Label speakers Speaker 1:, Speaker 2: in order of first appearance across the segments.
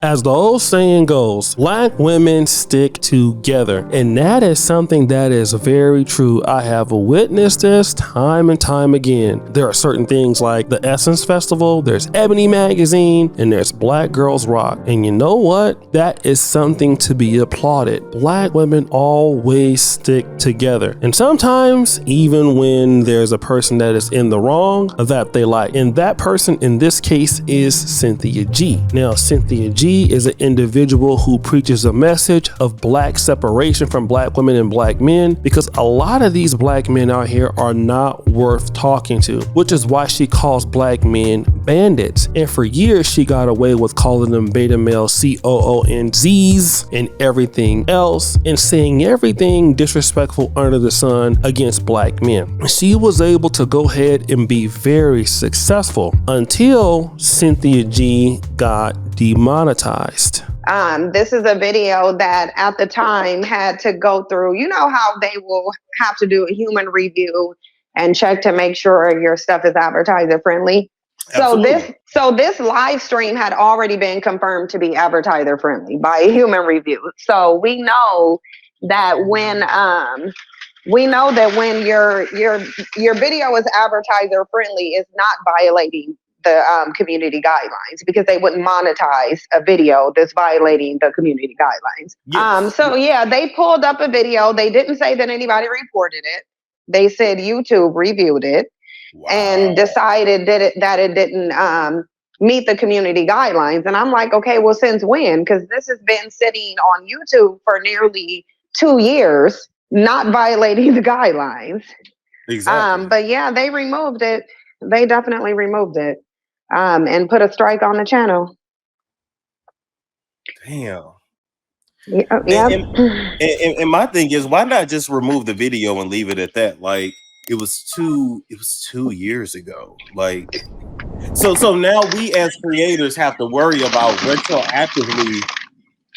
Speaker 1: As the old saying goes, black women stick together. And that is something that is very true. I have witnessed this time and time again. There are certain things like the Essence Festival, there's Ebony Magazine, and there's Black Girls Rock. And you know what? That is something to be applauded. Black women always stick together. And sometimes, even when there's a person that is in the wrong that they like. And that person in this case is Cynthia G. Now, Cynthia G is an individual who preaches a message of black separation from black women and black men, because a lot of these black men out here are not worth talking to, which is why she calls black men bandits. And for years she got away with calling them beta male COONZs and everything else, and saying everything disrespectful under the sun against black men. She was able to go ahead and be very successful until Cynthia G got demonetized.
Speaker 2: This is a video that at the time had to go through, you know how they will have to do a human review and check to make sure your stuff is advertiser friendly. So this live stream had already been confirmed to be advertiser friendly by a human review. So we know that when your video is advertiser friendly, it's not violating the community guidelines, because they wouldn't monetize a video that's violating the community guidelines. Yes. So yeah, they pulled up a video. They didn't say that anybody reported it. They said YouTube reviewed it. Wow. And decided that it didn't meet the community guidelines. And I'm like, okay, well, since when? Because this has been sitting on YouTube for nearly 2 years, not violating the guidelines. Exactly. But yeah, they removed it. They definitely removed it. And put a strike on the channel.
Speaker 3: Damn.
Speaker 2: Yeah.
Speaker 3: And my thing is, why not just remove the video and leave it at that? Like, it was 2 years ago. Like, so now we as creators have to worry about retroactively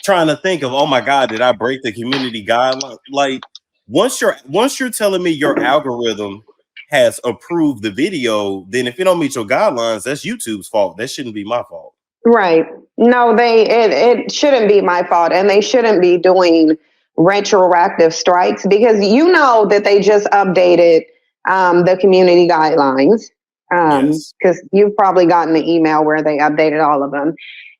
Speaker 3: trying to think of, oh my God, did I break the community guideline? Like, once you're telling me your algorithm has approved the video, then if it don't meet your guidelines, that's YouTube's fault. That shouldn't be my fault.
Speaker 2: Right. No, it shouldn't be my fault, and they shouldn't be doing retroactive strikes, because you know that they just updated the community guidelines, because you've probably gotten the email where they updated all of them.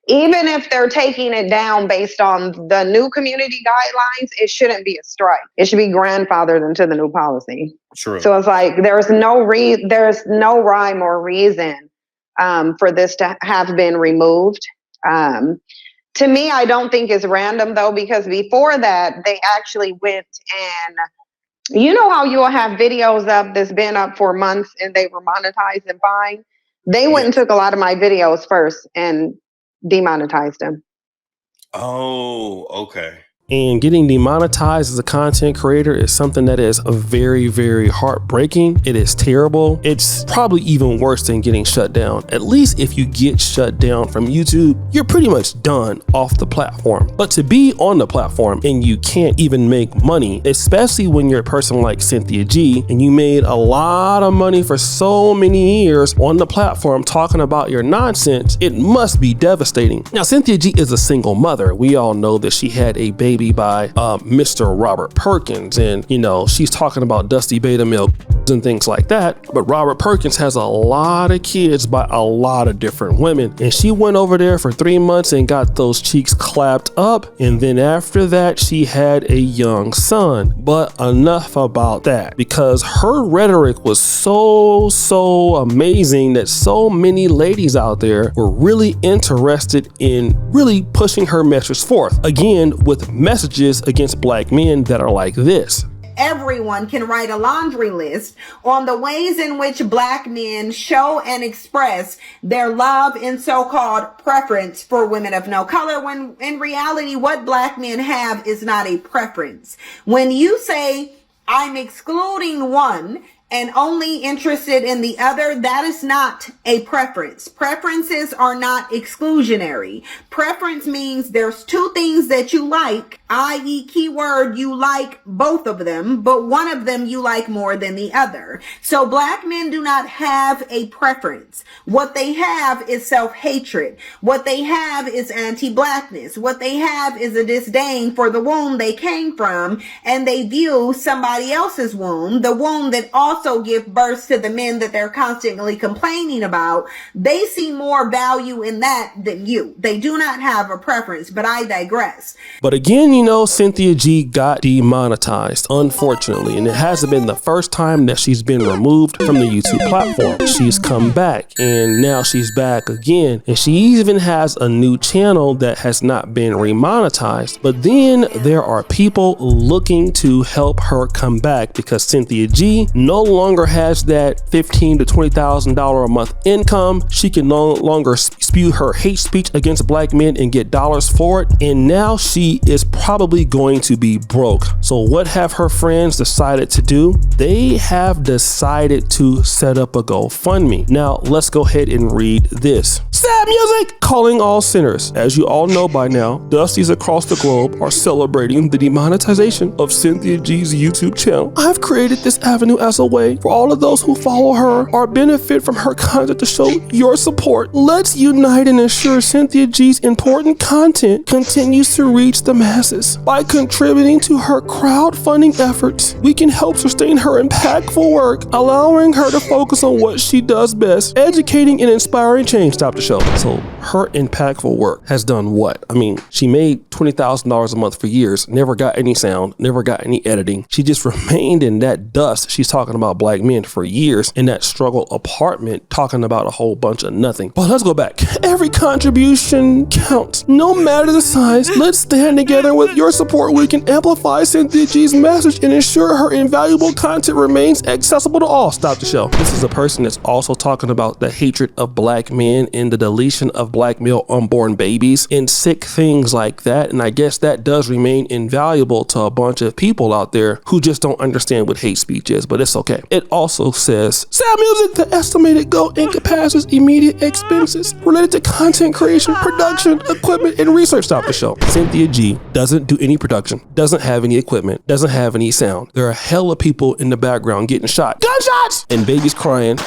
Speaker 2: Even if they're taking it down based on the new community guidelines, it shouldn't be a strike. It should be grandfathered into the new policy.
Speaker 3: True.
Speaker 2: So it's like there's no rhyme or reason for this to have been removed. To me, I don't think it's random though, because before that, they actually went and, you know how you'll have videos up that's been up for months and they were monetized and fine? They went and took a lot of my videos first and demonetized them.
Speaker 3: Oh, okay.
Speaker 1: And getting demonetized as a content creator is something that is very, very heartbreaking. It is terrible. It's probably even worse than getting shut down. At least if you get shut down from YouTube, you're pretty much done off the platform. But to be on the platform and you can't even make money, especially when you're a person like Cynthia G and you made a lot of money for so many years on the platform talking about your nonsense, it must be devastating. Now, Cynthia G is a single mother. We all know that she had a baby by Mr. Robert Perkins, and you know, she's talking about dusty beta male and things like that, but Robert Perkins has a lot of kids by a lot of different women, and she went over there for 3 months and got those cheeks clapped up, and then after that she had a young son. But enough about that, because her rhetoric was so amazing that so many ladies out there were really interested in really pushing her message forth, again with messages against black men that are like this.
Speaker 4: Everyone can write a laundry list on the ways in which black men show and express their love and so-called preference for women of no color, when in reality what black men have is not a preference. When you say, I'm excluding one and only interested in the other, that is not a preference. Preferences are not exclusionary. Preference means there's two things that you like. i.e. keyword, you like both of them, but one of them you like more than the other. So black men do not have a preference. What they have is self-hatred. What they have is anti-blackness. What they have is a disdain for the womb they came from, and they view somebody else's womb, the womb that also gives birth to the men that they're constantly complaining about. They see more value in that than you. They do not have a preference, but I digress.
Speaker 1: But again, you know, Cynthia G got demonetized, unfortunately, and it hasn't been the first time that she's been removed from the YouTube platform. She's come back, and now she's back again, and she even has a new channel that has not been remonetized. But then there are people looking to help her come back because Cynthia G no longer has that $15,000 to $20,000 a month income. She can no longer spew her hate speech against black men and get dollars for it, and now she is probably going to be broke. So what have her friends decided to do? They have decided to set up a GoFundMe. Now let's go ahead and read this. Sad music! Calling all sinners. As you all know by now, Dusties across the globe are celebrating the demonetization of Cynthia G's YouTube channel. I've created this avenue as a way for all of those who follow her or benefit from her content to show your support. Let's unite and ensure Cynthia G's important content continues to reach the masses. By contributing to her crowdfunding efforts, we can help sustain her impactful work, allowing her to focus on what she does best, educating and inspiring change. Stop the show. So her impactful work has done what? I mean, she made $20,000 a month for years, never got any sound, never got any editing. She just remained in that dust. She's talking about black men for years in that struggle apartment, talking about a whole bunch of nothing. But let's go back. Every contribution counts, no matter the size. Let's stand together. With your support, we can amplify Cynthia G's message and ensure her invaluable content remains accessible to all. Stop the show. This is a person that's also talking about the hatred of black men and the deletion of black male unborn babies and sick things like that. And I guess that does remain invaluable to a bunch of people out there who just don't understand what hate speech is, but it's okay. It also says, sad music, the estimated go encompasses immediate expenses related to content creation, production, equipment, and research. Stop the show. Cynthia G doesn't do any production, doesn't have any equipment, doesn't have any sound. There are hella people in the background getting shot, gunshots, and babies crying,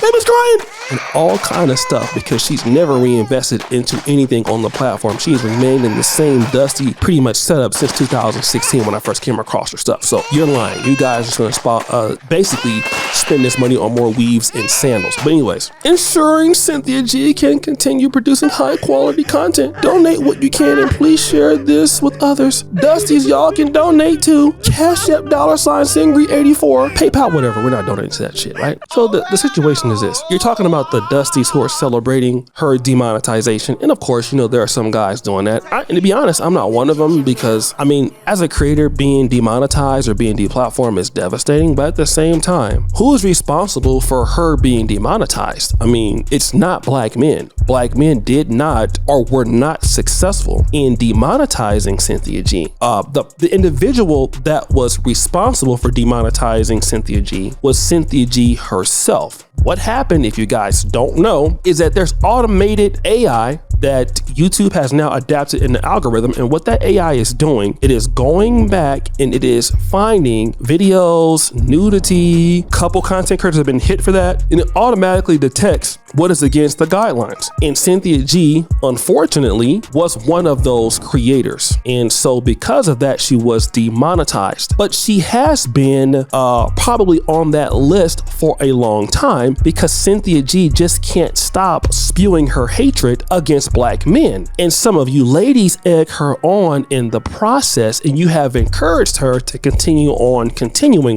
Speaker 1: and all kind of stuff because she's never reinvested into anything on the platform. She's remained in the same dusty, pretty much setup since 2016 when I first came across her stuff. So you're lying. You guys are just gonna basically spend this money on more weaves and sandals. But anyways, ensuring Cynthia G can continue producing high quality content. Donate what you can and please share this with others. Dusties, y'all can donate to Cash App $Singry84, PayPal, whatever. We're not donating to that shit, right? So the situation is this. You're talking about the Dusties who are celebrating her demonetization. And of course, you know, there are some guys doing that. And to be honest, I'm not one of them because, I mean, as a creator, being demonetized or being deplatformed is devastating. But at the same time, who is responsible for her being demonetized? I mean, it's not black men. Black men did not or were not successful in demonetizing Cynthia G. The individual that was responsible for demonetizing Cynthia G was Cynthia G herself. What happened, if you guys don't know, is that there's automated AI that YouTube has now adapted in the algorithm, and what that AI is doing, it is going back and it is finding videos, nudity, couple content creators have been hit for that, and it automatically detects what is against the guidelines. And Cynthia G, unfortunately, was one of those creators, and so because of that, she was demonetized. But she has been probably on that list for a long time because Cynthia G just can't stop spewing her hatred against black men. And some of you ladies egg her on in the process, and you have encouraged her to continuing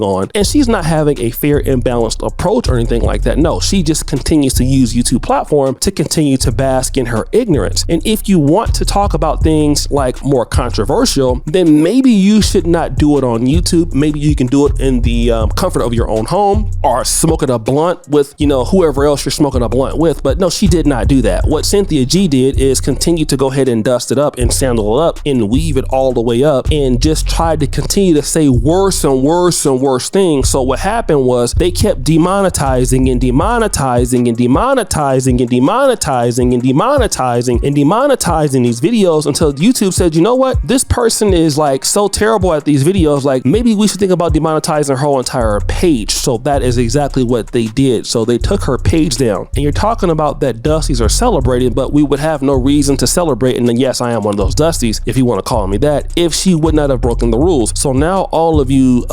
Speaker 1: on, and she's not having a fair and balanced approach or anything like that. No, she just continues to use YouTube platform to continue to bask in her ignorance. And if you want to talk about things like more controversial, then maybe you should not do it on YouTube. Maybe you can do it in the comfort of your own home or smoking a blunt with with, you know, whoever else you're smoking a blunt with. But no, she did not do that. What Cynthia G did is continue to go ahead and dust it up and sandal it up and weave it all the way up and just tried to continue to say worse and worse and worse things. So what happened was they kept demonetizing and demonetizing and demonetizing and demonetizing and demonetizing and demonetizing these videos until YouTube said, you know what, this person is like so terrible at these videos, like maybe we should think about demonetizing her whole entire page. So that is exactly what they did. So they took her page down. And you're talking about that Dusties are celebrating, but we would have no reason to celebrate. And then yes, I am one of those Dusties, if you want to call me that, if she would not have broken the rules. So now all of you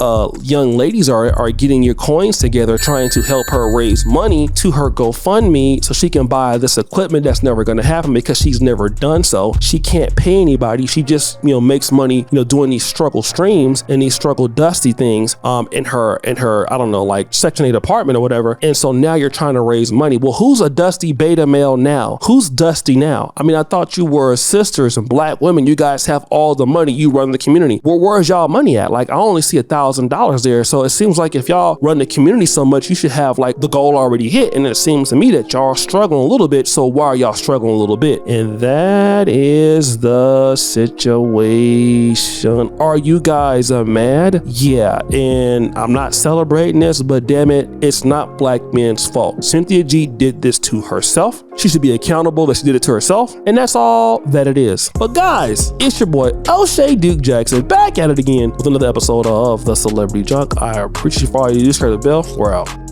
Speaker 1: young ladies are getting your coins together, trying to help her raise money to her GoFundMe so she can buy this equipment that's never going to happen because she's never done so. She can't pay anybody. She just, you know, makes money, you know, doing these struggle streams and these struggle Dusty things in her I don't know, like Section 8 apartment or whatever. And so now you're trying to raise money. Well, who's a Dusty beta male now? Who's Dusty now? I mean, I thought you were sisters and black women. You guys have all the money. You run the community. Well, where's y'all money at? Like, I only see $1,000 there. So it seems like if y'all run the community so much, you should have like the goal already hit. And it seems to me that y'all are struggling a little bit. So why are y'all struggling a little bit? And that is the situation. Are you guys mad? Yeah. And I'm not celebrating this, but damn it, it's not black men's fault. Cynthia G did this to herself. She should be accountable that she did it to herself. And that's all that it is. But guys, it's your boy O'Shea Duke Jackson back at it again with another episode of The Celebrity Junk. I appreciate you for all you do. Share the bell. We're out.